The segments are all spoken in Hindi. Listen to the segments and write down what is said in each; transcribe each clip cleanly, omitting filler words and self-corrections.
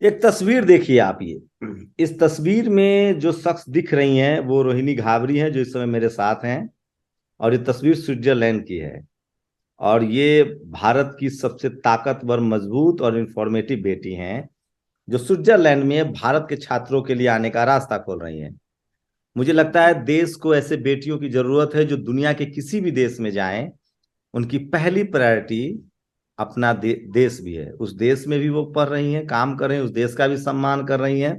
एक तस्वीर देखिए आप, ये इस तस्वीर में जो शख्स दिख रही हैं वो रोहिणी घाबरी हैं, जो इस समय मेरे साथ हैं। और ये तस्वीर स्विट्जरलैंड की है। और ये भारत की सबसे ताकतवर, मजबूत और इंफॉर्मेटिव बेटी हैं, जो स्विट्जरलैंड में भारत के छात्रों के लिए आने का रास्ता खोल रही हैं। मुझे लगता है देश को ऐसे बेटियों की जरूरत है, जो दुनिया के किसी भी देश में जाएं, उनकी पहली प्रायोरिटी अपना देश भी है। उस देश में भी वो पढ़ रही हैं, काम कर रही हैं, उस देश का भी सम्मान कर रही हैं।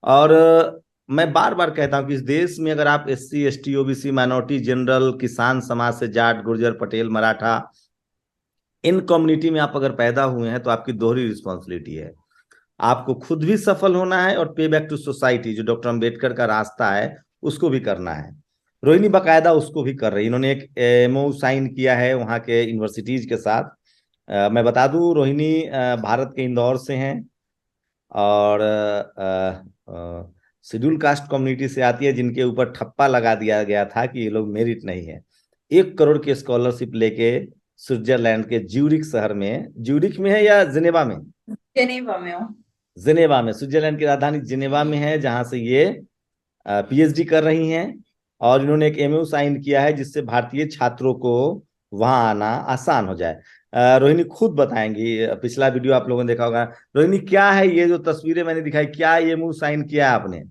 और मैं बार बार कहता हूं कि इस देश में अगर आप SC ST OBC minority, general, किसान समाज से जाट, गुर्जर, पटेल, मराठा, इन कम्युनिटी में आप अगर पैदा हुए हैं तो आपकी दोहरी रिस्पॉन्सिबिलिटी है। आपको खुद भी सफल होना है और पे बैक टू सोसाइटी, जो डॉक्टर अम्बेडकर का रास्ता है, उसको भी करना है। रोहिणी बाकायदा उसको भी कर रही है। इन्होंने एक MOU साइन किया है वहाँ के यूनिवर्सिटीज के साथ। मैं बता दूं, रोहिणी भारत के इंदौर से हैं और शेड्यूल कास्ट कम्युनिटी से आती है, जिनके ऊपर ठप्पा लगा दिया गया था कि ये लोग मेरिट नहीं है। 1 करोड़ की स्कॉलरशिप लेके स्विट्जरलैंड के ज्यूरिख शहर में, ज्यूरिख में है या जिनेवा में? जेनेवा में हूँ। जिनेवा में, स्विट्जरलैंड की राजधानी जिनेवा में है, जहां से ये PhD कर रही हैं। और इन्होंने एक MOU साइन किया है जिससे भारतीय छात्रों को वहां आना आसान हो जाए। रोहिणी खुद बताएंगी, पिछला वीडियो आप लोगों ने देखा होगा। रोहिणी, क्या है ये जो तस्वीरें मैंने दिखाई, क्या ये MOU साइन किया है आपने?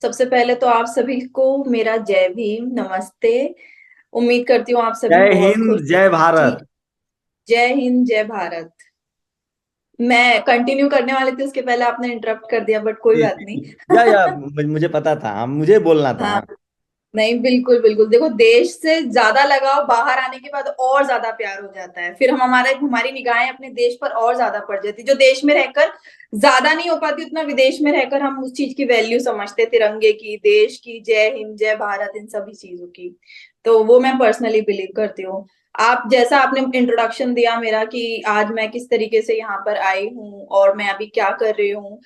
सबसे पहले तो आप सभी को मेरा जय भीम, नमस्ते। उम्मीद करती हूँ आप सभी जय बहुत खुश। हिंद, जय ठीक। भारत। जय हिंद, जय भारत। मैं कंटिन्यू करने वाली थी, उसके पहले आपने इंटरप्ट कर दिया, बट कोई जी, बात जी, नहीं। जी। मुझे पता था, मुझे बोलना था। हाँ। नहीं, बिल्कुल बिल्कुल, देखो देश से ज्यादा लगाव बाहर आने के बाद और ज्यादा प्यार हो जाता है, फिर हमारी निगाहें अपने देश पर और ज्यादा पड़ जाती, जो देश में रहकर ज्यादा नहीं हो पाती, उतना विदेश में रहकर हम उस चीज की वैल्यू समझते, तिरंगे की, देश की, जय हिंद, जय भारत, इन सभी चीजों की। तो वो मैं पर्सनली बिलीव करती हूँ। आप जैसा आपने इंट्रोडक्शन दिया मेरा कि आज मैं किस तरीके से यहाँ पर आई हूँ और मैं अभी क्या कर रही हूँ,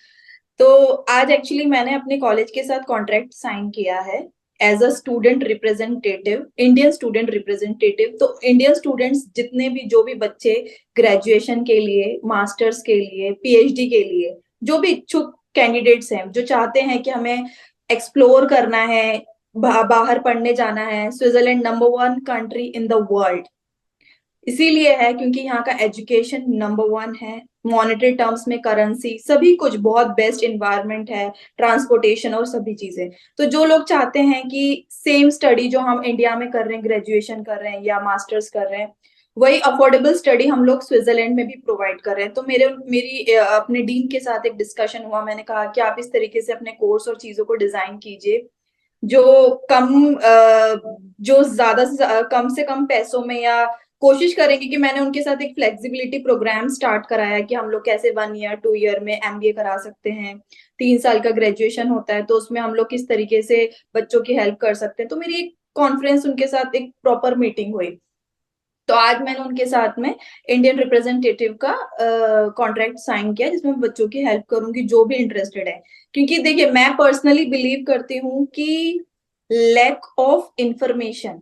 तो आज एक्चुअली मैंने अपने कॉलेज के साथ कॉन्ट्रैक्ट साइन किया है as a student representative, Indian student representative. तो इंडियन स्टूडेंट्स जितने भी, जो भी बच्चे ग्रेजुएशन के लिए, मास्टर्स के लिए, PhD के लिए, जो भी इच्छुक कैंडिडेट्स हैं, जो चाहते हैं कि हमें एक्सप्लोर करना है, बाहर पढ़ने जाना है, Switzerland number 1 country in the world इसीलिए है क्योंकि यहाँ का एजुकेशन नंबर 1 है, मॉनेटरी टर्म्स में, करेंसी, सभी कुछ बहुत बेस्ट इन्वायरमेंट है, ट्रांसपोर्टेशन और सभी चीजें। तो जो लोग चाहते हैं कि सेम स्टडी जो हम इंडिया में कर रहे हैं, ग्रेजुएशन कर रहे हैं या मास्टर्स कर रहे हैं, वही अफोर्डेबल स्टडी हम लोग स्विट्जरलैंड में भी प्रोवाइड कर रहे हैं। तो मेरी अपने डीन के साथ एक डिस्कशन हुआ, मैंने कहा कि आप इस तरीके से अपने कोर्स और चीजों को डिजाइन कीजिए जो जो ज्यादा से कम पैसों में, या कोशिश करेंगे कि मैंने उनके साथ एक फ्लेक्सिबिलिटी प्रोग्राम स्टार्ट कराया कि हम लोग कैसे 1 ईयर 2 ईयर में MBA करा सकते हैं, 3 साल का ग्रेजुएशन होता है, तो उसमें हम लोग किस तरीके से बच्चों की हेल्प कर सकते हैं। तो मेरी एक कॉन्फ्रेंस उनके साथ, एक प्रॉपर मीटिंग हुई। तो आज मैंने उनके साथ में इंडियन रिप्रेजेंटेटिव का कॉन्ट्रैक्ट साइन किया, जिसमें मैं बच्चों की हेल्प करूंगी जो भी इंटरेस्टेड है। क्योंकि देखिए, मैं पर्सनली बिलीव करती हूँ कि लैक ऑफ इंफॉर्मेशन,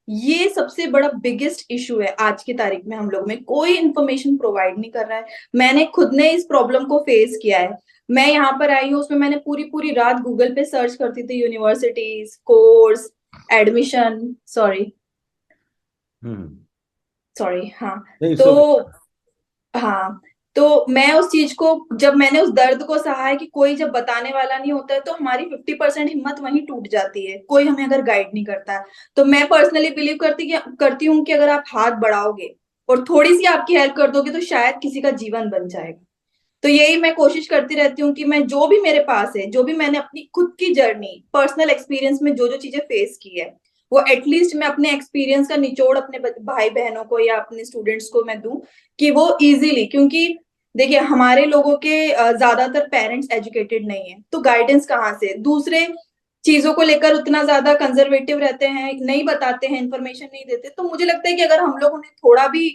ये सबसे बड़ा बिगेस्ट इशू है आज की तारीख में। हम लोग में कोई इंफॉर्मेशन प्रोवाइड नहीं कर रहा है। मैंने खुद ने इस प्रॉब्लम को फेस किया है। मैं यहाँ पर आई हूँ, उसमें मैंने पूरी पूरी रात गूगल पे सर्च करती थी, यूनिवर्सिटीज, कोर्स, एडमिशन, सॉरी हम्म। सॉरी, हाँ। नहीं, तो सो हाँ, तो मैं उस चीज को, जब मैंने उस दर्द को सहा है कि कोई जब बताने वाला नहीं होता है, तो हमारी 50% हिम्मत वहीं टूट जाती है, कोई हमें अगर गाइड नहीं करता है। तो मैं पर्सनली बिलीव करती हूँ कि अगर आप हाथ बढ़ाओगे और थोड़ी सी आपकी हेल्प कर दोगे, तो शायद किसी का जीवन बन जाएगा। तो यही मैं कोशिश करती रहती हूँ कि मैं जो भी मेरे पास है, जो भी मैंने अपनी खुद की जर्नी, पर्सनल एक्सपीरियंस में जो जो चीजें फेस की है, वो एटलीस्ट मैं अपने एक्सपीरियंस का निचोड़ अपने भाई बहनों को या अपने स्टूडेंट्स को मैं दूं, कि वो इजीली, क्योंकि देखिए हमारे लोगों के ज्यादातर पेरेंट्स एजुकेटेड नहीं है, तो गाइडेंस कहाँ से, दूसरे चीजों को लेकर उतना ज्यादा कंजर्वेटिव रहते हैं, नहीं बताते हैं, इन्फॉर्मेशन नहीं देते। तो मुझे लगता है कि अगर हम लोग उन्हें थोड़ा भी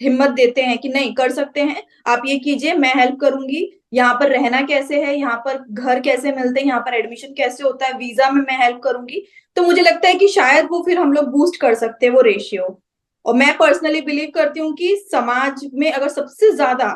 हिम्मत देते हैं कि नहीं, कर सकते हैं, आप ये कीजिए, मैं हेल्प करूंगी, यहाँ पर रहना कैसे है, यहाँ पर घर कैसे मिलते हैं, यहाँ पर एडमिशन कैसे होता है, वीजा में मैं हेल्प करूंगी, तो मुझे लगता है कि शायद वो फिर हम लोग बूस्ट कर सकते हैं वो रेशियो। और मैं पर्सनली बिलीव करती हूँ कि समाज में अगर सबसे ज्यादा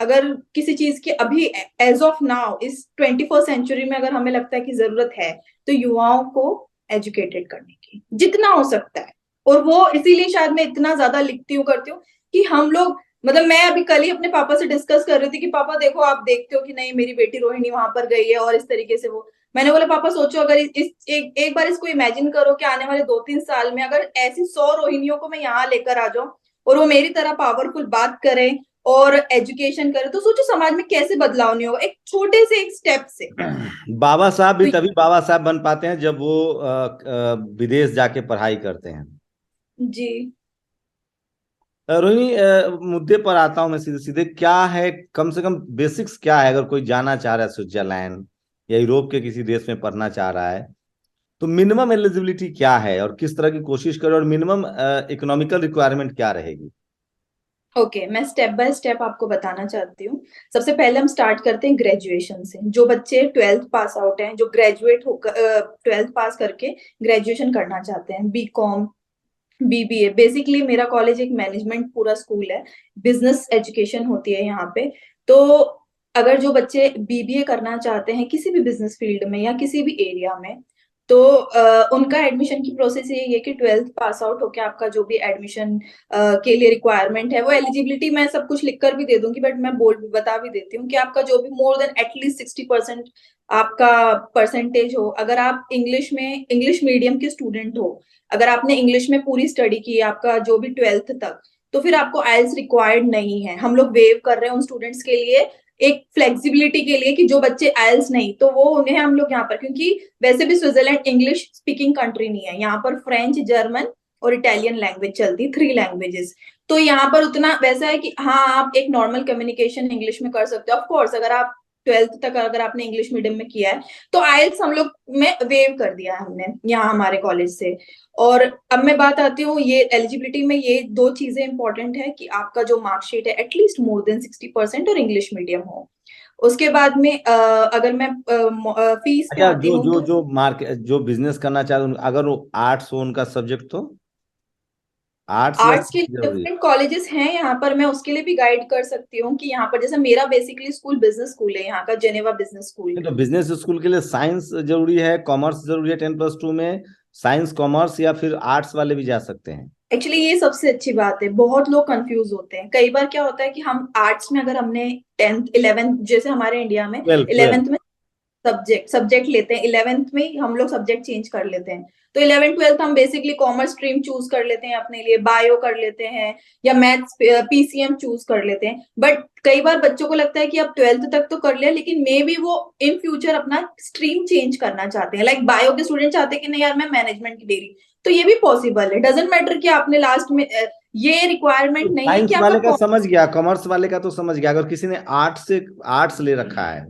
अगर किसी चीज की अभी एज ऑफ नाउ इस 21st सेंचुरी में अगर हमें लगता है कि जरूरत है, तो युवाओं को एजुकेटेड करने की जितना हो सकता है। और वो इसीलिए शायद मैं इतना ज्यादा लिखती हूँ करती हूँ कि हम लोग, मतलब मैं अभी कल ही अपने पापा से डिस्कस कर रही थी कि पापा देखो, आप देखते हो कि नहीं मेरी बेटी रोहिणी वहां पर गई है और इस तरीके से वो, मैंने बोला पापा सोचो, अगर एक बार इसको इमेजिन करो कि आने वाले 2-3 साल में अगर ऐसी 100 रोहिणियों को मैं यहाँ लेकर आ जाऊं और वो मेरी तरह पावरफुल बात करें और एजुकेशन करें, तो सोचो समाज में कैसे बदलाव नहीं होगा एक छोटे से एक स्टेप से। बाबा साहब भी तो तभी बाबा साहब बन पाते हैं जब वो विदेश जाके पढ़ाई करते हैं। जी रोहिणी, मुद्दे पर आता हूं मैं सीधे सीधे। क्या है, कम से कम बेसिक्स क्या है, अगर कोई जाना चाह रहा है स्विट्जरलैंड या यूरोप के किसी देश में पढ़ना चाह रहा है, तो मिनिमम एलिजिबिलिटी क्या है और किस तरह की कोशिश करे, और मिनिमम इकोनॉमिकल रिक्वायरमेंट क्या रहेगी? ओके, मैं स्टेप बाय स्टेप आपको बताना चाहती हूँ। सबसे पहले हम स्टार्ट करते हैं ग्रेजुएशन से। जो बच्चे 12th पास आउट हैं, जो ग्रेजुएट होकर 12th पास करके ग्रेजुएशन करना चाहते हैं, बीकॉम, बीबीए, बेसिकली मेरा कॉलेज एक मैनेजमेंट पूरा स्कूल है, बिजनेस एजुकेशन होती है यहाँ पे। तो अगर जो बच्चे बीबीए करना चाहते हैं किसी भी बिजनेस फील्ड में या किसी भी एरिया में, तो उनका एडमिशन की प्रोसेस यही है कि 12th पास आउट होके आपका जो भी एडमिशन के लिए रिक्वायरमेंट है, वो एलिजिबिलिटी मैं सब कुछ लिख कर भी दे दूंगी, बट मैं बोल बता भी देती हूँ कि आपका जो भी मोर देन एटलीस्ट 60% आपका परसेंटेज हो। अगर आप इंग्लिश में, इंग्लिश मीडियम के स्टूडेंट हो, अगर आपने इंग्लिश में पूरी स्टडी की है आपका जो भी 12th तक, तो फिर आपको आइल्स रिक्वायर्ड नहीं है। हम लोग वेव कर रहे हैं उन स्टूडेंट्स के लिए, एक फ्लेक्सिबिलिटी के लिए, कि जो बच्चे आइल्स नहीं, तो वो उन्हें हम लोग यहाँ पर, क्योंकि वैसे भी स्विट्जरलैंड इंग्लिश स्पीकिंग कंट्री नहीं है, यहाँ पर फ्रेंच, जर्मन और इटालियन लैंग्वेज चलती, 3 लैंग्वेजेस। तो यहाँ पर उतना वैसा है कि हाँ आप एक नॉर्मल कम्युनिकेशन इंग्लिश में कर सकते हो। ऑफ कोर्स अगर आप 12th तक अगर आपने इंग्लिश मीडियम में किया है, तो आइल्स हम लोग में वेव कर दिया है हमने यहाँ हमारे कॉलेज से। और अब मैं बात आती हूँ, ये एलिजिबिलिटी में ये दो चीजें इंपॉर्टेंट है कि आपका जो मार्कशीट है एटलीस्ट मोर देन 60% और इंग्लिश मीडियम हो। उसके बाद में अगर मैं फीस पे अच्छा, आती जो हूँ, जो तो जो मार्केट जो बिजनेस करना चाहते हैं, अगर वो आर्ट्स हो उनका सब्जेक्ट, तो आर्ट्स या आर्ट्स के साइंस जरूरी डिफरेंट कॉलेजेस हैं यहाँ पर, मैं उसके लिए भी गाइड कर सकती हूँ कि यहाँ पर जैसे मेरा बेसिकली स्कूल बिजनेस स्कूल है, यहाँ का जेनेवा बिजनेस स्कूल। है? तो बिजनेस स्कूल के लिए साइंस जरूरी है, कॉमर्स जरूरी है 10+2 में? साइंस कॉमर्स या फिर आर्ट्स वाले भी जा सकते हैं? एक्चुअली ये सबसे अच्छी बात है, बहुत लोग कंफ्यूज होते हैं। कई बार क्या होता है कि हम आर्ट्स में अगर हमने 10th 11th, जैसे हमारे इंडिया में ट्वेल्थ, 11th में सब्जेक्ट लेते हैं, 11th में ही हम लोग सब्जेक्ट चेंज कर लेते हैं। तो 11th 12th हम बेसिकली कॉमर्स स्ट्रीम चूज कर लेते हैं अपने लिए, बायो कर लेते हैं या मैथ्स पीसीएम चूज कर लेते हैं। बट कई बार बच्चों को लगता है कि अब 12th तक तो कर लिया, लेकिन मे बी वो इन फ्यूचर अपना स्ट्रीम चेंज करना चाहते हैं। लाइक बायो के स्टूडेंट चाहते हैं कि नहीं यार मैं मैनेजमेंट की डिग्री, तो ये भी पॉसिबल है। डजेंट मैटर कि आपने लास्ट में ये रिक्वायरमेंट नहीं है साइंस कि वाले का आपका। समझ गया, कॉमर्स वाले का तो समझ गया। अगर किसी ने आर्ट्स ले रखा है,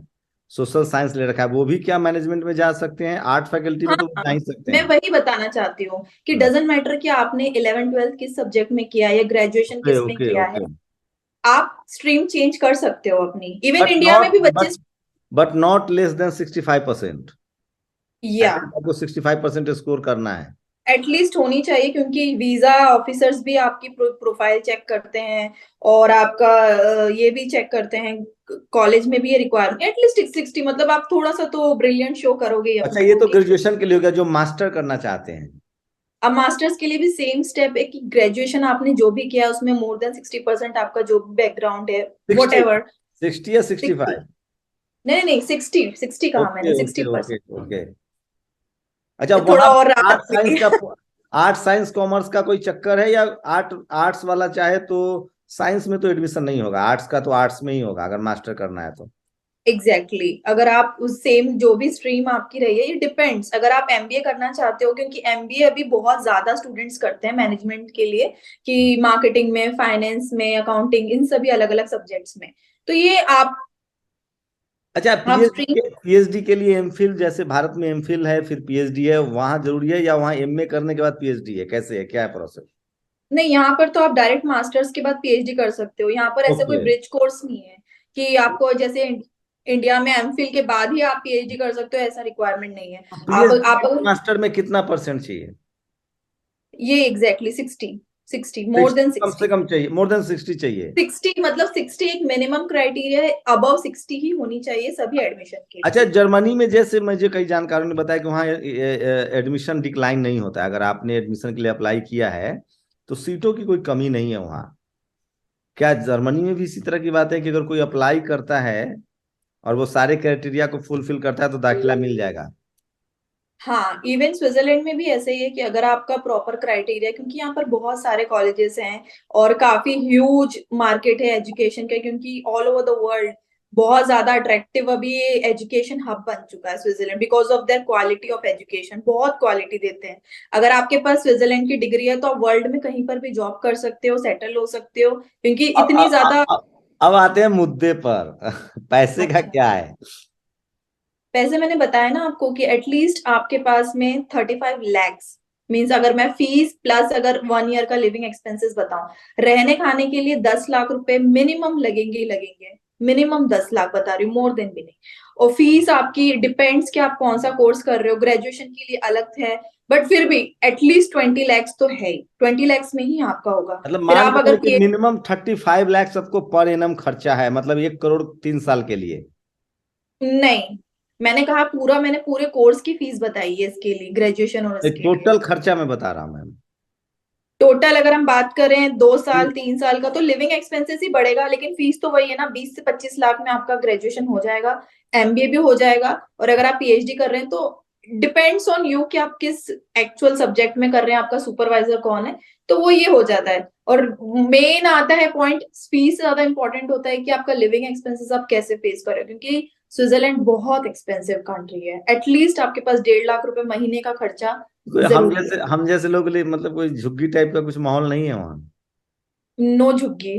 सोशल साइंस ले रखा है, वो भी क्या मैनेजमेंट में जा सकते हैं? आर्ट फैकल्टी में हाँ तो वो जा ही सकते मैं हैं। वही बताना चाहती हूँ कि डजेंट मैटर कि आपने 11th 12th किस सब्जेक्ट में किया है या ग्रेजुएशन ओके किस में ओके किया है, ओके। आप स्ट्रीम चेंज कर सकते हो अपनी। इवन बट इंडिया में नॉट भी बच्चे, but but not less than 65%। या एटलीस्ट आपको 65% स्कोर करना है। एटलीस्ट होनी चाहिए, क्योंकि वीजा ऑफिसर्स भी आपकी प्रोफाइल चेक करते हैं और आपका ये भी चेक करते हैं। कॉलेज में भी ये रिक्वायरमेंट एटलीस्ट 60, मतलब आप थोड़ा सा तो ब्रिलियंट शो करोगे अच्छा, अपने ये को तो कि। ग्रेजुएशन के लिए हो गया। जो मास्टर करना चाहते हैं, अब मास्टर्स के लिए भी सेम स्टेप है कि ग्रेजुएशन आपने जो भी किया उसमें मोर देन 60% आपका जो भी बैकग्राउंड है, वट 60, एवर। 60 या 60, 65? नहीं नहीं, 60 कहा ओके मैंने, ओके 60%। Okay okay. अच्छा, थोड़ा वहां और आर्ट राहत साइंस मिली। का, आर्ट साइंस कॉमर्स का कोई चक्कर है, या आर्ट्स वाला चाहे तो साइंस में तो एडमिशन नहीं होगा? आर्ट्स का तो आर्ट्स में ही होगा अगर मास्टर करना है तो। एग्जैक्टली अगर आप उस सेम जो भी स्ट्रीम आपकी रही है, ये डिपेंड्स। अगर आप एमबीए करना चाहते हो, क्योंकि एमबीए अभी बहुत ज्यादा स्टूडेंट्स करते हैं मैनेजमेंट के लिए, कि मार्केटिंग में, फाइनेंस में, अकाउंटिंग, इन सभी अलग अलग सब्जेक्ट्स में, तो ये अच्छा, आप स्ट्रीम। पीएचडी के लिए एमफिल, जैसे भारत में एमफिल है फिर पीएचडी है, वहां जरूरी है, या वहां एमए करने के बाद पीएचडी है? कैसे है, क्या है प्रोसेस? नहीं, यहाँ पर तो आप डायरेक्ट मास्टर्स के बाद पीएचडी कर सकते हो। यहाँ पर ऐसा कोई ओके। ब्रिज कोर्स नहीं है कि आपको जैसे इंडिया में एमफिल के बाद ही आप पीएचडी कर सकते हो, ऐसा रिक्वायरमेंट नहीं है। आप पीएचडी आप मास्टर में कितना परसेंट चाहिए? ये एग्जैक्टली 60। 60, मोर देन कम से 60। कम चाहिए, मोर देन 60 चाहिए। 60 मतलब 60 एक मिनिमम क्राइटेरिया है, अबव 60 ही होनी चाहिए सभी एडमिशन के अच्छा, लिए। जर्मनी में जैसे मुझे कई जानकारों ने बताया कि वहाँ एडमिशन डिक्लाइन नहीं होता है, अगर आपने एडमिशन के लिए अप्लाई किया है तो सीटों की कोई कमी नहीं है वहाँ। क्या जर्मनी में भी इसी तरह की बात है कि अगर कोई अप्लाई करता है और वो सारे क्राइटेरिया को फुलफिल करता है तो दाखिला मिल जाएगा? हाँ, इवन स्विट्जरलैंड में भी ऐसे ही है कि अगर आपका प्रॉपर क्राइटेरिया, क्योंकि यहाँ पर बहुत सारे कॉलेजेस हैं और काफी ह्यूज मार्केट है एजुकेशन का, क्योंकि ऑल ओवर द वर्ल्ड बहुत ज्यादा अट्रैक्टिव अभी ये एजुकेशन हब बन चुका है Switzerland, because of their quality of education, बहुत क्वालिटी देते हैं। अगर आपके पास स्विट्जरलैंड की डिग्री है तो आप वर्ल्ड में कहीं पर भी जॉब कर सकते हो, सेटल हो सकते हो, क्योंकि अब इतनी ज्यादा। अब आते हैं मुद्दे पर। पैसे का अच्छा, क्या है? वैसे मैंने बताया ना आपको कि एटलीस्ट आपके पास में 35 लैक्स, मीन्स अगर मैं फीस प्लस अगर 1 ईयर का लिविंग एक्सपेंसेस बताऊं, रहने खाने के लिए 10 लाख रुपए मिनिमम लगेंगे ही लगेंगे। मिनिमम 10 लाख बता रही हूँ, मोर देन भी नहीं। और फीस आपकी डिपेंड्स कि आप कौन सा कोर्स कर रहे हो, ग्रेजुएशन के लिए अलग है, बट फिर भी एटलीस्ट 20 लैक्स तो है ही, 20 लैक्स में ही आपका होगा। मतलब फिर मान आप के अगर चलो कि मिनिमम 35 लाख सबको पर एनम खर्चा है, मतलब 1 करोड़ 3 साल के लिए। नहीं, मैंने कहा पूरा, मैंने पूरे कोर्स की फीस बताई है इसके लिए, ग्रेजुएशन और इसके लिए। टोटल खर्चा मैं बता रहा हूँ मैम। टोटल अगर हम बात करें 2 साल 3 साल का, तो लिविंग एक्सपेंसेस ही बढ़ेगा, लेकिन फीस तो वही है ना, 20 से 25 लाख में आपका ग्रेजुएशन हो जाएगा, एमबीए भी हो जाएगा। और अगर आप पीएचडी कर रहे हैं तो डिपेंड्स ऑन यू कि आप किस एक्चुअल सब्जेक्ट में कर रहे हैं, आपका सुपरवाइजर कौन है, तो वो ये हो जाता है। और मेन आता है पॉइंट, फीस से ज्यादा इंपॉर्टेंट होता है कि आपका लिविंग एक्सपेंसेस आप कैसे फेस कर रहे हो, क्योंकि स्विट्जरलैंड बहुत एक्सपेंसिव कंट्री है। एटलीस्ट आपके पास 1.5 लाख रुपए महीने का खर्चा कोई जरूरी है। हम जैसे लोगों के लिए मतलब कोई झुग्गी टाइप का कुछ माहौल नहीं है वहाँ? नो झुग्गी।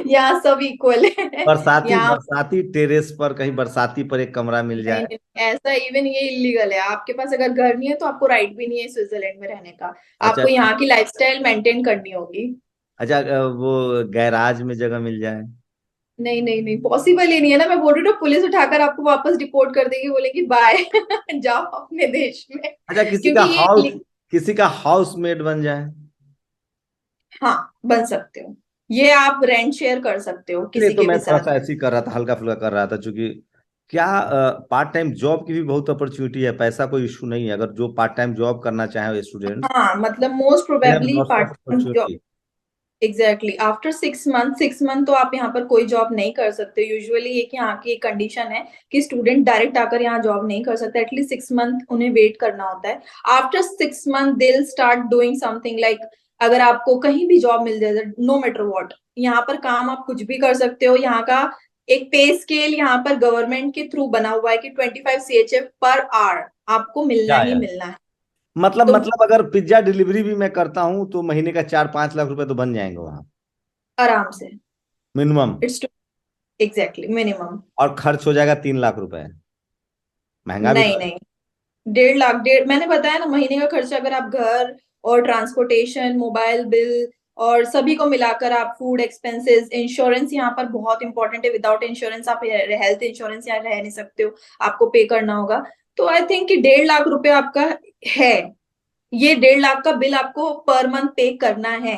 यहाँ सब इक्वल है। बरसाती यहाँ बरसाती टेरेस पर कहीं बरसाती पर एक कमरा मिल नहीं, जाए। नहीं, ऐसा इवन ये इलीगल है, आपके पास अगर घर नहीं है तो आपको राइट भी नहीं है स्विट्जरलैंड में रहने का। अच्छा। आपको यहाँ की लाइफस्टाइल मेंटेन करनी होगी। अच्छा, वो गैराज में जगह मिल जाए। नहीं, नहीं, नहीं, पॉसिबल ही नहीं है ना, मैं बोल रही हूँ, पुलिस उठाकर आपको वापस डिपोर्ट कर देगी, बोलेगी बाय। जाओ अपने देश में। अच्छा, क्योंकि ये किसी का हाउसमेट बन जाए। हाँ, बन सकते हो, ये आप रेंट शेयर कर सकते हो नहीं किसी तो के मैं भी थोड़ा साथ। सा ऐसे ही कर रहा था, हल्का फुल्का कर रहा था, क्योंकि क्या पार्ट टाइम जॉब की भी बहुत अपॉर्चुनिटी है, पैसा कोई इशू नहीं है, अगर जो पार्ट टाइम जॉब करना चाहे स्टूडेंट्स। हाँ, मतलब most they have probably lots of part time job. Opportunity. Exactly, after 6 month, 6 month तो आप यहाँ पर कोई जॉब नहीं कर सकते। यूजुअली एक यहाँ की एक कंडीशन है कि स्टूडेंट डायरेक्ट आकर यहाँ जॉब नहीं कर सकता, एटलीस्ट 6 मंथ उन्हें वेट करना होता है। After 6 month they start doing something like, अगर आपको कहीं भी जॉब मिल जाए, नो मैटर व्हाट, यहाँ पर काम आप कुछ भी कर सकते हो। यहाँ का एक पे स्केल यहाँ पर गवर्नमेंट के थ्रू बना हुआ है कि 25 CHF पर आवर आपको मिलना क्या ही यार, मिलना है। मतलब तो अगर पिज्जा डिलीवरी भी मैं करता हूँ तो महीने का 4-5 लाख रुपए तो बन जाएंगे वहाँ, आराम से, मिनिमम। It's exactly minimum. और खर्च हो जाएगा 3 लाख रुपए, महंगा भी तो नहीं, है। नहीं, 1.5 लाख, डेढ़, मैंने बताया ना, महीने का खर्चा अगर आप घर और ट्रांसपोर्टेशन, मोबाइल बिल और सभी को मिलाकर, आप फूड एक्सपेंसेस, इंश्योरेंस यहाँ पर बहुत इंपॉर्टेंट है, विदाउट इंश्योरेंस आप हेल्थ इंश्योरेंस यहाँ रह नहीं सकते हो, आपको पे करना होगा। तो आई थिंक कि 1.5 लाख रुपए आपका है, ये 1.5 लाख का बिल आपको पर मंथ पे करना है।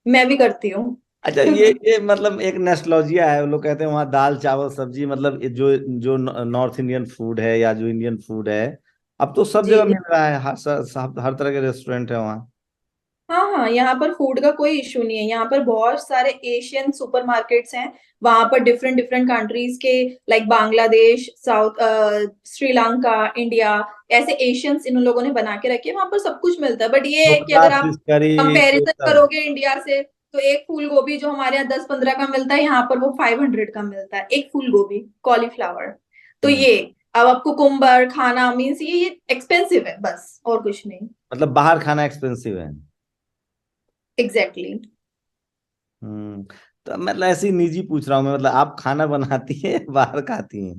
मैं भी करती हूँ। अच्छा, ये मतलब एक नेस्टलॉजिया है, वो लोग कहते हैं वहाँ दाल चावल सब्जी, मतलब ये जो जो नॉर्थ इंडियन फूड है या जो इंडियन फूड है, अब तो सब जी, जगह जी। मिल रहा है, हर तरह के रेस्टोरेंट है वहाँ। हाँ, हाँ, यहाँ पर फूड का कोई इशू नहीं है, यहाँ पर बहुत सारे एशियन सुपरमार्केट्स हैं। वहां पर डिफरेंट डिफरेंट कंट्रीज के, like Bangladesh, south, Sri Lanka, India, ऐसे एशियंस इन लोगों ने बना के रखे हैं, वहां पर सब कुछ मिलता है। बट ये है कि ढोकला अगर आप फिश करी ये कंपैरिजन सब। करोगे इंडिया से, तो एक फूल गोभी जो हमारे यहाँ 10-15 का मिलता है, यहाँ पर वो 500 का मिलता है, एक फूल गोभी, कॉलीफ्लावर। तो हम्म, ये, अब आपको कुकुम्बर खाना मीन्स ये एक्सपेंसिव है, बस और कुछ नहीं। मतलब बाहर खाना एक्सपेंसिव है। Exactly, exactly। हम्म। तो मतलब ऐसे ही निजी पूछ रहा हूँ मैं, मतलब आप खाना बनाती है बाहर खाती हैं?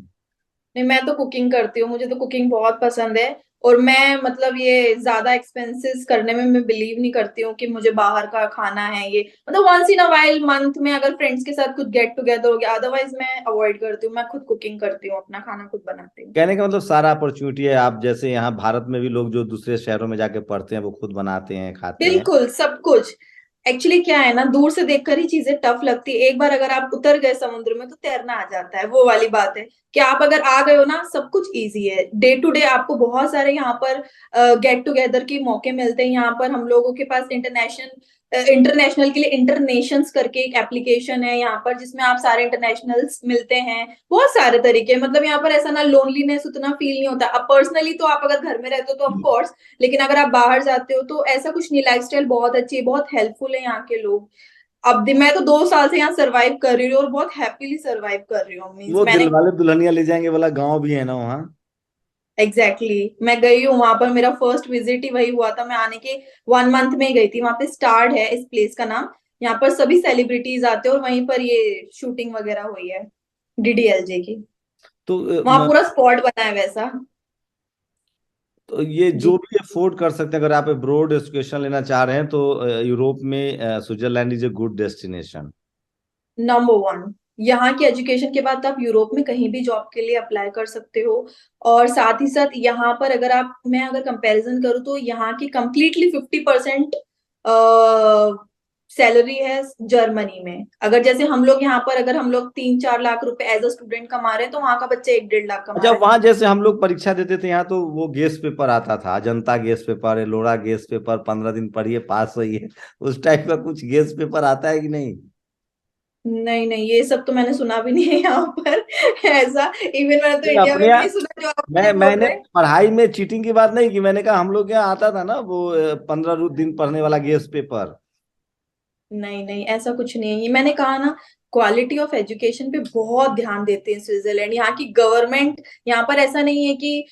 नहीं, मैं तो कुकिंग करती हूँ, मुझे तो कुकिंग बहुत पसंद है। और मैं मतलब ये ज्यादा एक्सपेंसेस करने में मैं बिलीव नहीं करती हूँ कि मुझे बाहर का खाना है ये, मतलब once in a while month में अगर फ्रेंड्स के साथ कुछ गेट टुगेदर हो गया, अदरवाइज मैं अवॉइड करती हूँ। मैं खुद कुकिंग करती हूँ, अपना खाना खुद बनाती हूँ। कहने का मतलब सारा अपॉर्चुनिटी है, आप जैसे यहाँ भारत में भी लोग जो दूसरे शहरों में जाके पढ़ते हैं वो खुद बनाते हैं खाते हैं। बिल्कुल सब कुछ। एक्चुअली क्या है ना, दूर से देखकर ही चीजें टफ लगती है, एक बार अगर आप उतर गए समुद्र में तो तैरना आ जाता है, वो वाली बात है कि आप अगर आ गए हो ना, सब कुछ इजी है। डे टू डे आपको बहुत सारे यहाँ पर गेट टुगेदर के मौके मिलते हैं। यहाँ पर हम लोगों के पास इंटरनेशनल के लिए इंटरनेशंस करके एक एप्लीकेशन है यहाँ पर, जिसमें आप सारे इंटरनेशनल्स मिलते हैं। बहुत सारे तरीके, मतलब यहाँ पर ऐसा ना लोनलीनेस उतना फील नहीं होता। अब पर्सनली तो आप अगर घर में रहते हो तो ऑफ कोर्स, लेकिन अगर आप बाहर जाते हो तो ऐसा कुछ नहीं। लाइफस्टाइल बहुत अच्छी है, बहुत हेल्पफुल है यहाँ के लोग। मैं तो 2 साल से यहाँ सरवाइव कर रही हूँ और बहुत हैप्पीली सरवाइव कर रही हूँ। मीन्स वो मैंने दिलवाले दुल्हनिया ले जाएंगे वाला गांव भी है ना वहाँ? एग्जैक्टली मैं गई हूँ वहां पर, मेरा फर्स्ट विजिट ही वही हुआ था। मैं आने के 1 मंथ में ही गई थी। वहां पे स्टार्ड है इस प्लेस का नाम। यहाँ पर सभी सेलिब्रिटीज आते हैं और वहीं पर ये शूटिंग वगैरह हुई है डीडीएलजे की। तो वहां पूरा स्पॉट बना है वैसा। तो ये जी। जो भी अफोर्ड कर सकते हैं, अगर आप ब्रॉड एजुकेशन लेना चाह रहे हैं तो यूरोप में Switzerland is a good destination. Number 1, यहाँ की एजुकेशन के बाद आप यूरोप में कहीं भी जॉब के लिए अप्लाई कर सकते हो। और साथ ही साथ यहाँ पर अगर मैं अगर कंपैरिजन करूँ तो यहाँ की कंप्लीटली 50% सैलरी है जर्मनी में। अगर जैसे हम लोग यहाँ पर अगर हम लोग 3-4 लाख रुपए एज अ स्टूडेंट कमा रहे हैं, तो वहां का बच्चा 1-1.5 लाख कमा अच्छा, रहा है। वहां जैसे हम लोग परीक्षा देते थे यहाँ तो वो गेस पेपर आता था, Ajanta guess paper, Ellora guess paper, 15 दिन पढ़िए पास होइए, उस टाइप का कुछ गेस पेपर आता है कि नहीं? नहीं नहीं, ये सब तो मैंने सुना भी नहीं है यहाँ पर ऐसा। इवन मैंने तो नहीं, इंडिया अपने में भी यहाँ नहीं सुना जो आप मुझे बोल मैंने रहे हैं। पढ़ाई में चीटिंग की बात नहीं की, मैंने कहा हम लोग यहाँ आता था ना वो 15 दिन पढ़ने वाला गेस पेपर। नहीं नहीं, ऐसा कुछ नहीं है। ये मैंने कहा ना, क्वालिटी ऑफ एजुकेशन पे बहुत ध्यान देते हैं स्विट्जरलैंड। यहाँ की गवर्नमेंट, यहाँ पर ऐसा नहीं है कि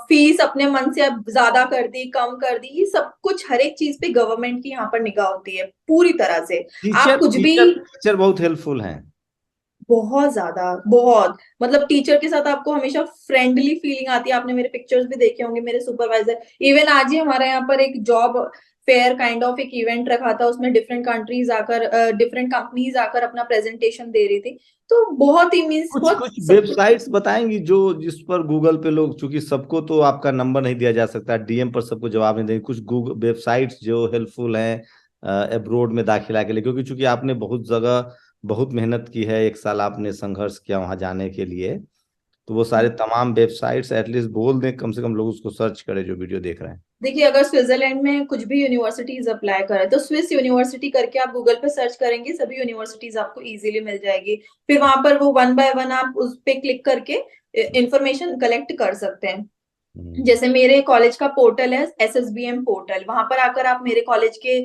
फीस अपने मन से अब ज्यादा कर दी कम कर दी। ये सब कुछ हर एक चीज पे गवर्नमेंट की यहाँ पर निगाह होती है पूरी तरह से। आप टीचर कुछ भी, टीचर टीचर बहुत हेल्पफुल हैं। बहुत ज्यादा, बहुत, मतलब टीचर के साथ आपको हमेशा फ्रेंडली फीलिंग आती है। आपने मेरे पिक्चर्स भी देखे होंगे, मेरे सुपरवाइजर। इवन आज ही हमारे यहाँ पर एक जॉब फेयर काइंड ऑफ एक इवेंट रखा था, उसमें डिफरेंट कंट्रीज आकर, डिफरेंट कंपनीज आकर अपना प्रेजेंटेशन दे रही थी। तो बहुत ही मीन्स कुछ बहुत कुछ सब कुछ। वेबसाइट्स बताएंगी जो जिस पर गूगल पे लोग, चूंकि सबको तो आपका नंबर नहीं दिया जा सकता, डीएम पर सबको जवाब नहीं देंगे, कुछ गूगल वेबसाइट्स जो हेल्पफुल हैं अब्रोड में दाखिला के लिए, क्योंकि चूंकि आपने बहुत जगह बहुत मेहनत की है, 1 साल आपने संघर्ष किया वहां जाने के लिए, तो वो सारे तमाम वेबसाइट्स एटलीस्ट बोल दें, कम से कम लोग उसको सर्च करें जो वीडियो देख रहे हैं। देखिए, अगर स्विट्जरलैंड में कुछ भी यूनिवर्सिटीज अप्लाई करें तो स्विस यूनिवर्सिटी करके आप गूगल पे सर्च करेंगे, सभी यूनिवर्सिटीज आपको इजीली मिल जाएगी। फिर वहां पर वो 1 बाय 1 आप उस पे क्लिक करके इंफॉर्मेशन कलेक्ट कर सकते हैं। हम्म। जैसे मेरे कॉलेज का पोर्टल है SSBM पोर्टल, वहां पर आकर आप मेरे कॉलेज के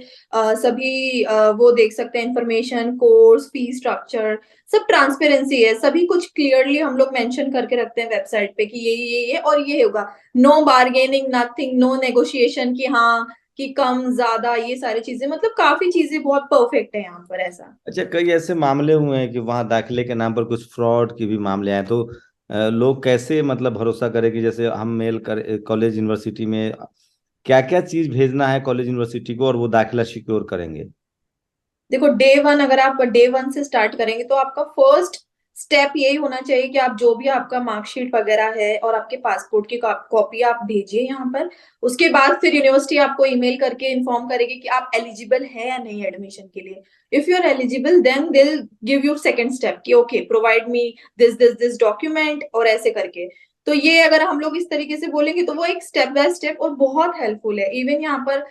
सभी वो देख सकते हैं, इंफॉर्मेशन, कोर्स, फी स्ट्रक्चर, सब ट्रांसपेरेंसी है। सभी कुछ क्लियरली हम लोग मेंशन करके रखते हैं वेबसाइट पे कि ये और ये होगा। No bargaining, nothing, no negotiation कि हाँ कि कम ज्यादा, ये सारी चीजें, मतलब काफी चीजें बहुत परफेक्ट है यहाँ पर ऐसा। अच्छा, कई ऐसे मामले हुए हैं कि वहां दाखिले के नाम पर कुछ फ्रॉड की भी मामले आए, तो लोग कैसे मतलब भरोसा करें कि जैसे हम मेल कर कॉलेज यूनिवर्सिटी में क्या क्या चीज भेजना है कॉलेज यूनिवर्सिटी को और वो दाखिला सिक्योर करेंगे? देखो, डे 1 अगर आप डे 1 से स्टार्ट करेंगे तो आपका फर्स्ट स्टेप यही होना चाहिए कि आप जो भी आपका मार्कशीट वगैरह है और आपके पासपोर्ट की कॉपी आप भेजिए यहाँ पर। उसके बाद फिर यूनिवर्सिटी आपको ईमेल करके इन्फॉर्म करेगी कि आप एलिजिबल है या नहीं एडमिशन के लिए। If you are eligible then they give you second step कि okay provide me this this this document, और ऐसे करके। तो ये अगर हम लोग इस तरीके से बोलेंगे तो वो एक स्टेप बाय स्टेप और बहुत हेल्पफुल है। इवन यहाँ पर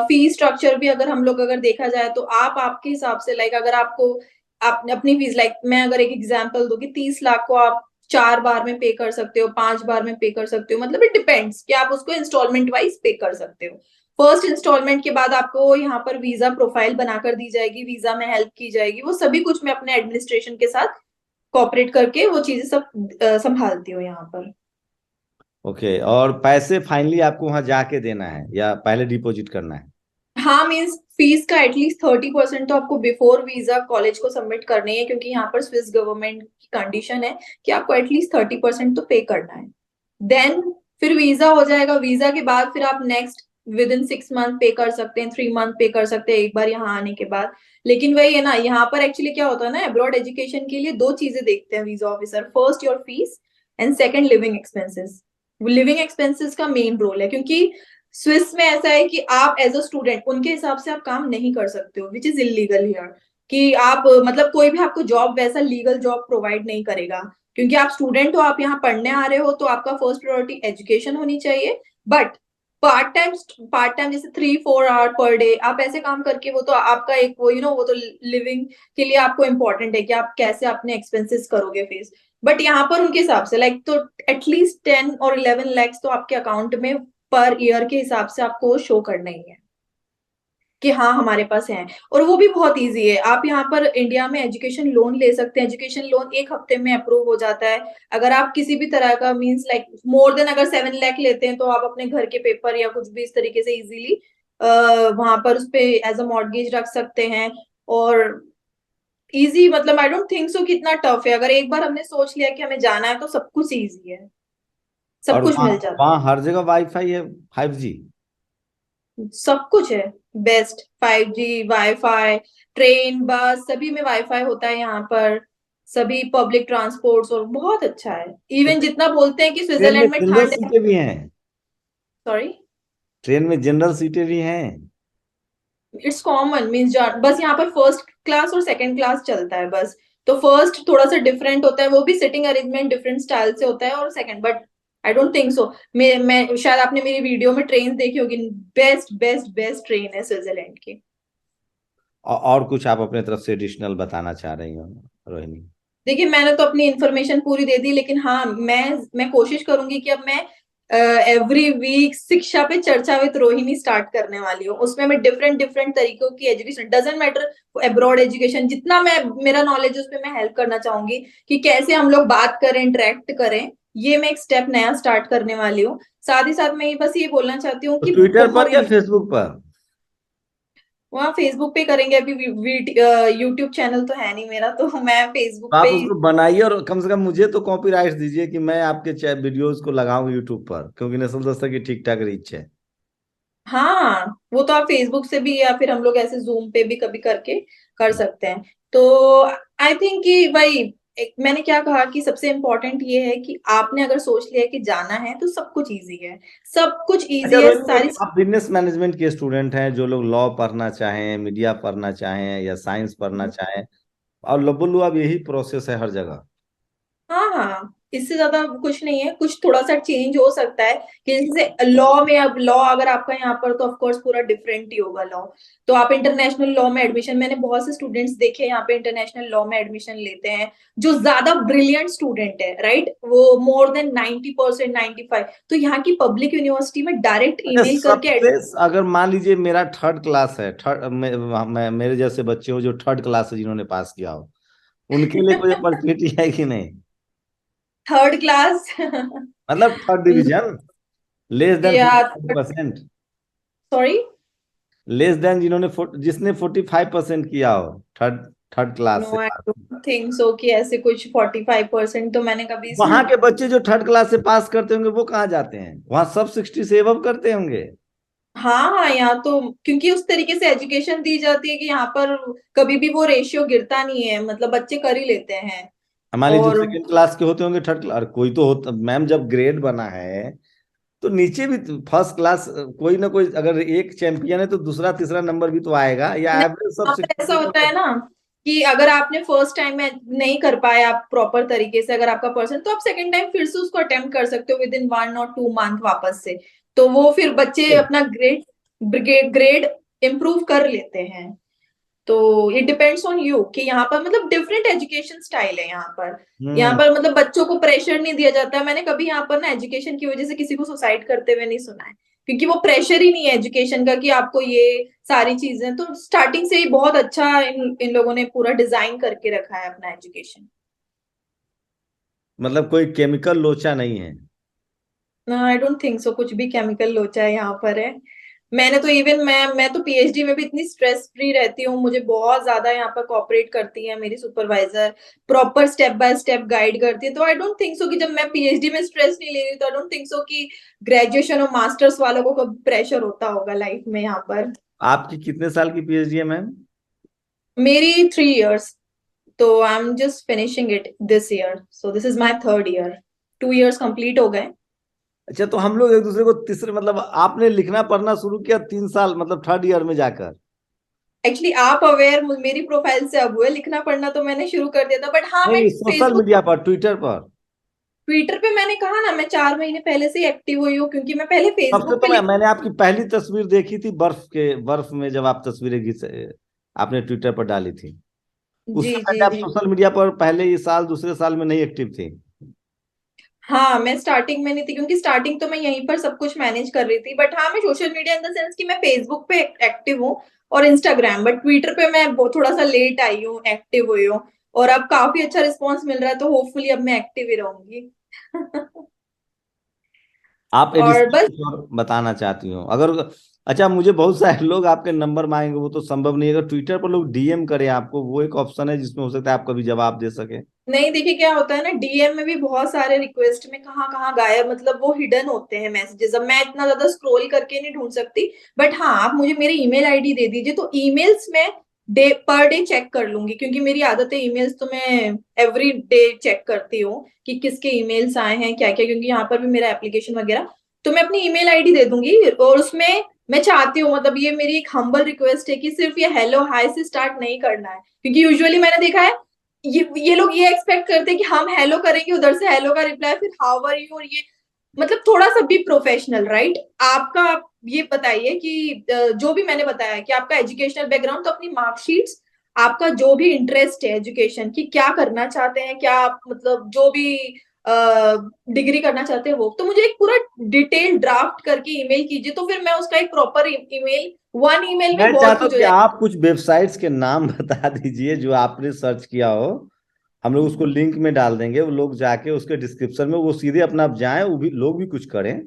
फी स्ट्रक्चर भी अगर हम लोग अगर देखा जाए तो आप आपके हिसाब से, लाइक अगर आपको आप अपनी फीस, लाइक मैं अगर एक एग्जांपल दूं कि 30 लाख को आप 4 बार में पे कर सकते हो, 5 बार में पे कर सकते हो, मतलब इट डिपेंड्स कि आप उसको इंस्टॉलमेंट वाइज पे कर सकते हो। फर्स्ट इंस्टॉलमेंट के बाद आपको यहाँ पर वीजा प्रोफाइल बनाकर दी जाएगी, वीजा में हेल्प की जाएगी। वो सभी कुछ मैं अपने एडमिनिस्ट्रेशन के साथ कोऑपरेट करके वो चीजें सब संभालती हूँ यहाँ पर। ओके, और पैसे फाइनली आपको वहां जाके देना है या पहले डिपॉजिट करना है? हाँ, मीन्स फीस का एटलीस्ट 30% तो आपको बिफोर वीजा कॉलेज को सबमिट करनी है, क्योंकि यहाँ पर स्विस गवर्नमेंट की कंडीशन है कि आपको एटलीस्ट 30% तो पे करना है। देन फिर वीजा हो जाएगा, वीजा के बाद फिर आप नेक्स्ट विद इन 6 मंथ पे कर सकते हैं, 3 मंथ पे कर सकते हैं एक बार यहाँ आने के बाद। लेकिन वही है ना, यहाँ पर एक्चुअली क्या होता है ना, अब्रॉड एजुकेशन के लिए दो चीजें देखते हैं visa officer, first your fees and second living expenses. Living expenses का मेन रोल है, क्योंकि स्विस में ऐसा है कि आप एज अ स्टूडेंट उनके हिसाब से आप काम नहीं कर सकते हो, विच इज इलीगल हियर। कि आप मतलब कोई भी आपको जॉब वैसा लीगल जॉब प्रोवाइड नहीं करेगा, क्योंकि आप स्टूडेंट हो, आप यहाँ पढ़ने आ रहे हो, तो आपका फर्स्ट प्रायोरिटी एजुकेशन होनी चाहिए। बट पार्ट टाइम जैसे 3-4 आवर पर डे आप ऐसे काम करके, वो तो आपका एक वो वो तो लिविंग के लिए आपको इम्पोर्टेंट है कि आप कैसे अपने एक्सपेंसेस करोगे फेस। बट यहाँ पर उनके हिसाब से लाइक तो एटलीस्ट 10 और 11 लैक्स तो आपके अकाउंट में पर ईयर के हिसाब से आपको शो करना ही है कि हाँ हमारे पास है। और वो भी बहुत इजी है, आप यहाँ पर इंडिया में एजुकेशन लोन ले सकते हैं, एजुकेशन लोन 1 हफ्ते में अप्रूव हो जाता है। अगर आप किसी भी तरह का मींस लाइक मोर देन अगर 7 लाख लेते हैं, तो आप अपने घर के पेपर या कुछ भी इस तरीके से इजीली वहां पर उस पे एज अ मॉर्गेज रख सकते हैं। और इजी मतलब आई डोंट थिंक सो कि इतना टफ है, अगर एक बार हमने सोच लिया कि हमें जाना है तो सब कुछ इजी है, सब और कुछ वहाँ मिल जाता वहाँ हर जगह वाईफाई है, 5G? है, सब कुछ है। Best 5G wifi, train bus सभी में वाईफाई होता है यहाँ पर, सभी पब्लिक ट्रांसपोर्ट्स, और बहुत अच्छा है। तो इवन जितना बोलते हैं कि ट्रेन में स्विट्जरलैंड में जनरल ठंड है। सीटें भी हैं? सॉरी, ट्रेन में जनरल सीटें भी हैं? इट्स कॉमन मीन्स बस यहाँ पर फर्स्ट क्लास और सेकंड क्लास चलता है बस। तो फर्स्ट थोड़ा सा डिफरेंट होता है, वो भी सिटिंग अरेंजमेंट डिफरेंट स्टाइल से होता है, और second but I don't think सो। मैं शायद आपने मेरी वीडियो में ट्रेन देखी होगी, बेस्ट बेस्ट बेस्ट ट्रेन है स्विट्जरलैंड की। और कुछ आप अपने तरफ से एडिशनल बताना चाह रही हो रोहिणी? देखिए मैंने तो अपनी इन्फॉर्मेशन पूरी दे दी, लेकिन हाँ मैं कोशिश करूंगी कि अब मैं एवरी वीक शिक्षा पे चर्चा विद रोहिणी स्टार्ट करने वाली हूँ। उसमें मैं डिफरेंट डिफरेंट तरीकों की education, doesn't matter abroad education, जितना मैं मेरा नॉलेज उस पर मैं हेल्प करना चाहूंगी कि कैसे हम लोग बात करें, इंटरेक्ट करें। ये मैं एक स्टेप नया स्टार्ट करने वाली हूँ। साथ ही साथ मैं बस ये बोलना चाहती हूँ तो कि ट्विटर पर बहुत या फेसबुक पर? वहाँ फेसबुक पे करेंगे, अभी यूट्यूब चैनल तो है नहीं मेरा, तो मैं तो फेसबुक पे आप ही। उसको बनाइए और कम से कम मुझे तो कॉपीराइट दीजिए कि मैं आपके वीडियोस को लगाऊं यूट्यूब पर, क्योंकि नेशनल दस्तक की ठीक ठाक रीच है। हाँ, वो तो आप फेसबुक से भी या फिर हम लोग ऐसे जूम पे भी कभी करके कर सकते हैं। तो आई थिंक कि भाई मैंने क्या कहा कि सबसे इम्पोर्टेंट ये है कि आपने अगर सोच लिया है कि जाना है तो सब कुछ इजी है, सब कुछ अच्छा इजी है रोहिणी, सारी। आप बिजनेस मैनेजमेंट के स्टूडेंट हैं, जो लोग लॉ पढ़ना चाहें, मीडिया पढ़ना चाहें या साइंस पढ़ना चाहें, और लबुल्लू अब यही प्रोसेस है हर जगह। हाँ हाँ, इससे ज्यादा कुछ नहीं है, कुछ थोड़ा सा चेंज हो सकता है कि जैसे लॉ में, अब लॉ अगर आपका यहाँ पर तो ऑफ कोर्स पूरा डिफरेंट ही होगा लॉ। तो आप इंटरनेशनल लॉ में एडमिशन, मैंने बहुत से स्टूडेंट्स देखे यहाँ पे इंटरनेशनल लॉ में एडमिशन लेते हैं, जो ज्यादा ब्रिलियंट स्टूडेंट है, राइट, वो मोर देन 90%, 95, तो यहाँ की पब्लिक यूनिवर्सिटी में डायरेक्ट अच्छा, ईमेल करके। सबसे अगर मान लीजिए मेरा थर्ड क्लास है, मेरे जैसे बच्चे हो जो थर्ड क्लास है जिन्होंने पास किया हो, उनके लिए कोई अपॉर्चुनिटी है कि नहीं? थर्ड क्लास मतलब थर्ड डिवीजन, लेस देन या 45%, सॉरी, लेस देन जिसने 45% किया हो थर्ड थर्ड क्लास से no I pass. Don't think so कि ऐसे कुछ 45% तो मैंने कभी वहां सुना। के बच्चे जो थर्ड क्लास से पास करते होंगे वो कहाँ जाते हैं? वहां सब 60 से एबव करते होंगे। हाँ हाँ, यहाँ तो क्योंकि उस तरीके से एजुकेशन दी जाती है कि यहाँ पर कभी भी वो रेशियो गिरता नहीं है, मतलब बच्चे कर ही लेते हैं। हमारे जो और सेकंड क्लास के होते होंगे, थर्ड क्लास, कोई तो होता मैम, जब ग्रेड बना है तो नीचे भी फर्स्ट क्लास कोई ना कोई, अगर एक चैंपियन है तो दूसरा तीसरा नंबर भी तो आएगा, या नहीं, एवरेज सब यहाँ पे 60 ऐसा से होता है ऊपर? ना कि अगर आपने फर्स्ट टाइम में नहीं कर पाए आप प्रॉपर तरीके से, अगर आपका पर्सन, तो आप सेकंड टाइम फिर से उसको अटेम्प्ट कर सकते हो विद इन 1 और 2 मंथ वापस से। तो वो फिर बच्चे अपना ग्रेड ग्रेड ग्रेड इम्प्रूव कर लेते हैं। तो इट डिपेंड्स ऑन यू कि यहाँ पर मतलब डिफरेंट एजुकेशन स्टाइल है यहाँ पर। यहाँ हम्म। पर मतलब बच्चों को प्रेशर नहीं दिया जाता है, मैंने कभी यहाँ पर ना एजुकेशन की वजह से किसी को सुसाइड करते हुए नहीं सुना है, क्योंकि वो प्रेशर ही नहीं है एजुकेशन का कि आपको ये सारी चीजें, तो स्टार्टिंग से ही बहुत अच्छा इन लोगों ने पूरा डिजाइन करके रखा है अपना एजुकेशन। मतलब कोई केमिकल लोचा नहीं है? आई डोंट थिंक सो कुछ भी केमिकल लोचा है यहाँ पर है। मैंने तो इवन मैं तो पीएचडी में भी इतनी स्ट्रेस फ्री रहती हूँ, मुझे बहुत ज्यादा यहाँ पर कोऑपरेट करती है मेरी supervisor, proper step by step guide करती है। तो आई डोंट थिंक सो कि जब मैं पीएचडी में स्ट्रेस नहीं ले रही, तो आई डोंट थिंक सो कि ग्रेजुएशन और मास्टर्स वालों को कभी प्रेशर होता होगा लाइफ में यहाँ पर। आपकी कितने साल की पीएचडी है मैम? मेरी 3 इयर्स। तो I am just finishing it this year, so this is my third year. 2 years complete हो गए। अच्छा, तो हम लोग एक दूसरे को तीसरे, मतलब आपने लिखना पढ़ना शुरू किया 3 साल, मतलब थर्ड ईयर में जाकर? एक्चुअली आप अवेयर मेरी प्रोफाइल से अब हुए, लिखना पढ़ना तो मैंने शुरू कर दिया था, बट हाँ मैं नहीं, सोशल फेसबुक, मीडिया पर, ट्विटर पर। ट्विटर पे मैंने कहा ना, मैं 4 महीने पहले से एक्टिव हुई हूँ, क्योंकि मैं पहले सबसे फेसबुक तो पे लिख। मैंने आपकी पहली तस्वीर देखी थी बर्फ में, जब आप तस्वीरें आपने ट्विटर पर डाली थी। जी उससे जी पहले आप जी। सोशल मीडिया पर पहले ये साल, दूसरे साल में नहीं एक्टिव थी? हाँ मैं स्टार्टिंग में नहीं थी, क्योंकि स्टार्टिंग तो मैं यहीं पर सब कुछ मैनेज कर रही थी, बट हाँ मैं social media in the sense कि मैं फेसबुक पे एक्टिव हूँ और इंस्टाग्राम, बट ट्विटर पे मैं थोड़ा सा लेट आई हूँ, एक्टिव हुई हूँ। और अब काफी अच्छा रिस्पॉन्स मिल रहा है, तो होपफुली अब मैं एक्टिव ही रहूंगी। आप और एडिशनल बस। कुछ और बताना चाहती हो अगर? अच्छा, मुझे बहुत सारे लोग आपके नंबर मांगेंगे, वो तो संभव नहीं है। अगर ट्विटर पर लोग डीएम करें आपको, वो एक ऑप्शन है जिसमें हो सकता है आप कभी जवाब दे सके। नहीं देखिए, क्या होता है ना, डीएम में भी बहुत सारे रिक्वेस्ट में कहाँ कहाँ गायब, मतलब वो हिडन होते हैं मैसेजेस, अब मैं इतना ज्यादा स्क्रॉल करके नहीं ढूंढ सकती। बट हाँ, आप मुझे मेरी ईमेल आईडी दे दीजिए, तो ईमेल्स में डे पर डे चेक कर लूंगी, क्योंकि मेरी आदत है ईमेल्स तो मैं एवरी डे चेक करती हूँ कि किसके ईमेल्स आए हैं क्या क्या, क्योंकि यहाँ पर भी मेरा एप्लीकेशन वगैरह। तो मैं अपनी ईमेल आईडी दे दूंगी, और उसमें मैं चाहती हूँ, मतलब ये मेरी एक हम्बल रिक्वेस्ट है कि सिर्फ ये हेलो हाय से स्टार्ट नहीं करना है, क्योंकि यूजुअली मैंने देखा है ये लोग ये एक्सपेक्ट करते हैं कि हम हेलो करेंगे, उधर से हेलो का रिप्लाई फिर हाउ आर यू, और ये मतलब थोड़ा सा भी प्रोफेशनल, राइट? आपका आप ये बताइए कि जो भी मैंने बताया कि आपका एजुकेशनल बैकग्राउंड, तो अपनी मार्कशीट्स, आपका जो भी इंटरेस्ट है एजुकेशन की, क्या करना चाहते हैं, क्या आप मतलब जो भी डिग्री करना चाहते हैं, वो तो मुझे एक पूरा डिटेल ड्राफ्ट करके ईमेल कीजिए, तो फिर मैं उसका एक प्रॉपर ईमेल, वन ईमेल में मैं बहुत चाहता हूँ कुछ हो कि जाए। आप कुछ वेबसाइट्स के नाम बता दीजिए जो आपने सर्च किया हो। हम लोग उसको लिंक में डाल देंगे, वो लोग जाके उसके डिस्क्रिप्शन में वो सीधे अपना आप जाएं, वो भी लोग भी कुछ करें,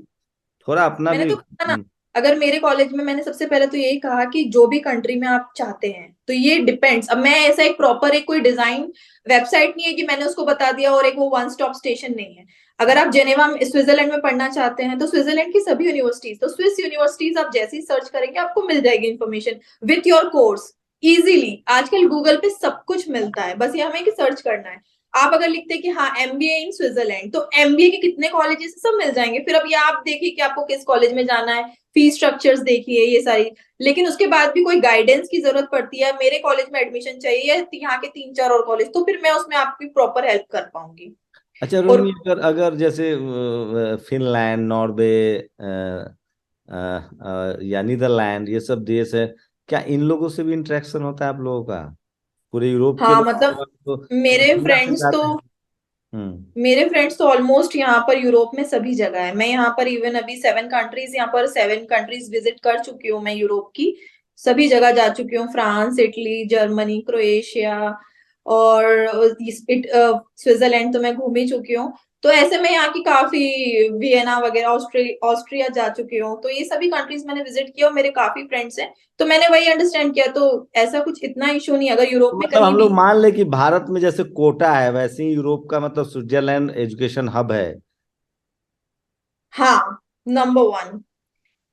थोड़ा अपना मैंने भी। तो कहा ना, अगर मेरे कॉलेज में मैंने सबसे पहले तो यही कहा कि जो भी कंट्री में आप चाहते हैं, तो ये डिपेंड्स, अब मैं ऐसा एक प्रॉपर एक कोई डिजाइन वेबसाइट नहीं है कि मैंने उसको बता दिया और एक वो वन स्टॉप स्टेशन नहीं है। अगर आप जेनेवा में, स्विट्जरलैंड में पढ़ना चाहते हैं, तो स्विट्जरलैंड की सभी यूनिवर्सिटीज, तो स्विस यूनिवर्सिटीज आप जैसे ही सर्च करेंगे आपको मिल जाएगी information with your course easily. आजकल गूगल पे सब कुछ मिलता है, बस ये हमें कि सर्च करना है। आप अगर लिखते हैं कि हाँ एमबीए इन स्विट्जरलैंड, तो एमबीए के कितने कॉलेजेस सब मिल जाएंगे। फिर अब ये आप देखिए कि आपको किस कॉलेज में जाना है, फीस स्ट्रक्चर्स देखिए ये सारी। लेकिन उसके बाद भी कोई गाइडेंस की जरूरत पड़ती है, मेरे कॉलेज में एडमिशन चाहिए या यहाँ के 3 4 और कॉलेज, तो फिर मैं उसमें आपकी प्रॉपर हेल्प कर पाऊंगी। अच्छा और रोहिणी, अगर अगर जैसे फिनलैंड, नॉर्वे, या नीदरलैंड, ये सब देश है, क्या इन लोगों से भी इंटरेक्शन होता है आप लोगों का? पूरे यूरोप के हाँ लोग मतलब तो मेरे दुनिया से फ्रेंड्स तो जाते हैं। हम्म। मेरे फ्रेंड्स तो ऑलमोस्ट यहाँ पर यूरोप में सभी जगह है। मैं यहाँ पर इवन अभी 7 कंट्रीज, यहाँ पर 7 कंट्रीज विजिट कर चुकी हूँ मैं यूरोप की। सभी जगह जा चुकी हूँ, फ्रांस, इटली, जर्मनी, क्रोएशिया, और स्विट्जरलैंड तो मैं घूम ही चुकी हूँ। तो ऐसे में यहाँ की काफी, वियना वगैरह, ऑस्ट्रिया जा चुकी हूँ, तो ये सभी कंट्रीज मैंने विजिट किया और मेरे काफी फ्रेंड्स हैं। तो मैंने वही अंडरस्टैंड किया, तो ऐसा कुछ इतना इशू नहीं अगर यूरोप में मतलब कहीं हम लोग भी। मान ले कि भारत में जैसे कोटा है, वैसे ही यूरोप का मतलब स्विट्जरलैंड एजुकेशन हब है। हाँ, नंबर 1।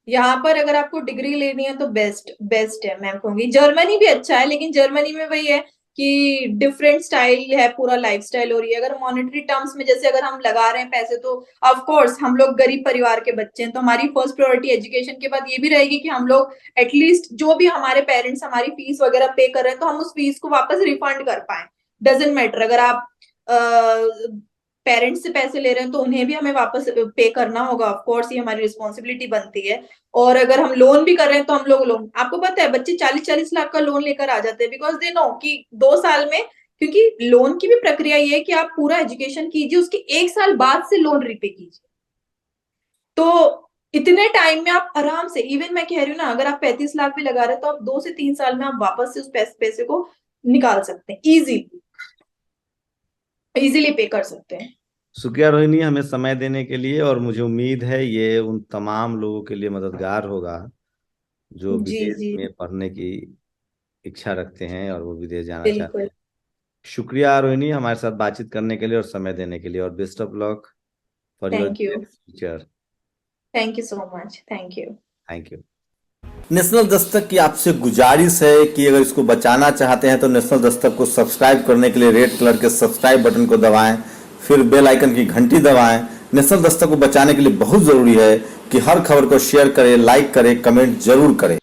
यहाँ पर अगर आपको डिग्री लेनी है तो बेस्ट बेस्ट है, मैं कहूंगी। जर्मनी भी अच्छा है, लेकिन जर्मनी में वही है कि डिफरेंट स्टाइल है, पूरा लाइफ स्टाइल हो रही है। अगर मॉनेटरी टर्म्स में जैसे अगर हम लगा रहे हैं पैसे, तो ऑफ कोर्स हम लोग गरीब परिवार के बच्चे हैं, तो हमारी फर्स्ट प्रायोरिटी एजुकेशन के बाद ये भी रहेगी कि हम लोग एटलीस्ट जो भी हमारे पेरेंट्स हमारी फीस वगैरह पे कर रहे हैं, तो हम उस फीस को वापस रिफंड कर पाए। डजेंट मैटर अगर आप पेरेंट्स से पैसे ले रहे हैं, तो उन्हें भी हमें वापस पे करना होगा, ऑफ कोर्स ये हमारी रिस्पॉन्सिबिलिटी बनती है। और अगर हम लोन भी कर रहे हैं, तो हम लोग लोन, आपको पता है बच्चे 40 40 लाख का लोन लेकर आ जाते हैं, बिकॉज दे नो कि 2 साल में, क्योंकि लोन की भी प्रक्रिया ये है कि आप पूरा एजुकेशन कीजिए, उसके 1 साल बाद से लोन रिपे कीजिए। तो इतने टाइम में आप आराम से, इवन मैं कह रही हूँ ना, अगर आप 35 लाख भी लगा रहे हैं, तो आप 2 से 3 साल में आप वापस से उस पैसे को निकाल सकते हैं, इजीली इजीली पे कर सकते हैं। शुक्रिया रोहिणी, हमें समय देने के लिए, और मुझे उम्मीद है ये उन तमाम लोगों के लिए मददगार होगा जो जी विदेश जी में पढ़ने की इच्छा रखते हैं और वो विदेश जाना चाहते बिल्कुल। हैं। शुक्रिया रोहिणी, हमारे साथ बातचीत करने के लिए और समय देने के लिए, और best of luck for your thank you. Future. Thank you so much. Thank you. Thank you. National Dastak की आपसे गुजारिश है कि अगर इसको बचाना चाहते हैं तो नेशनल दस्तक को सब्सक्राइब करने के लिए रेड कलर के सब्सक्राइब बटन को दबाएं, फिर बेल आइकन की घंटी दबाएं। नेशनल दस्तक को बचाने के लिए बहुत ज़रूरी है कि हर खबर को शेयर करें, लाइक करें, कमेंट जरूर करें।